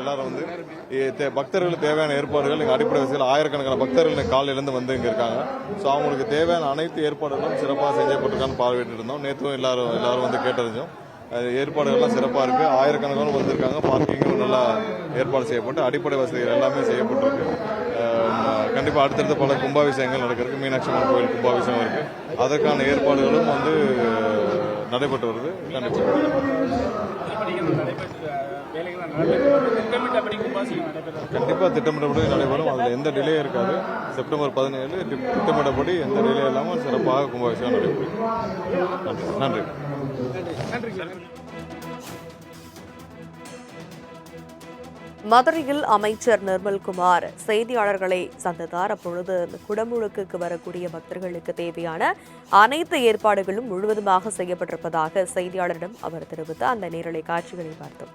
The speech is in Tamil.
எல்லாரும் வந்து பக்தர்களுக்கு தேவையான ஏற்பாடுகள் இங்கே அடிப்படை வசதிகள் ஆயிரக்கணக்கான பக்தர்கள் காலையிலேருந்து வந்து இங்கே இருக்காங்க. ஸோ அவங்களுக்கு தேவையான அனைத்து ஏற்பாடுகளும் சிறப்பாக செய்யப்பட்டிருக்கான்னு பார்வையிட்டு இருந்தோம். நேற்றும் எல்லாரும் வந்து கேட்டறிஞ்சோம். ஏற்பாடுகள்லாம் சிறப்பாக இருக்குது. ஆயிரக்கணக்கான வந்திருக்காங்க. பார்க்கிங்கும் நல்லா ஏற்பாடு செய்யப்பட்டு அடிப்படை வசதிகள் எல்லாமே செய்யப்பட்டிருக்கு. கண்டிப்பாக அடுத்தடுத்த பல கும்பாபிஷேகங்கள் நடக்கிறதுக்கு மீனாட்சி அம்மன் கோயில் கும்பாபிஷேகம் இருக்குது. அதற்கான ஏற்பாடுகளும் வந்து நடைபெற்று வருது. கண்டிப்பாக திட்டமிட்டபடி நடைபெறும். அதில் எந்த டிலே இருக்காது. செப்டம்பர் 17 திட்டமிட்டபடி எந்த டிலே இல்லாமல் சிறப்பாக கும்பாபிஷேகம் நடைபெறும். நன்றி. மதுரையில் அமைச்சர் நிர்மல்குமார் செய்தியாளர்களை சந்தித்தார். அப்பொழுது குடமுழுக்குக்கு வரக்கூடிய பக்தர்களுக்கு தேவையான அனைத்து ஏற்பாடுகளும் முழுவதுமாக செய்யப்பட்டிருப்பதாக செய்தியாளரிடம் அவர் தெரிவித்த அந்த நேரலை காட்சிகளை பார்த்தோம்.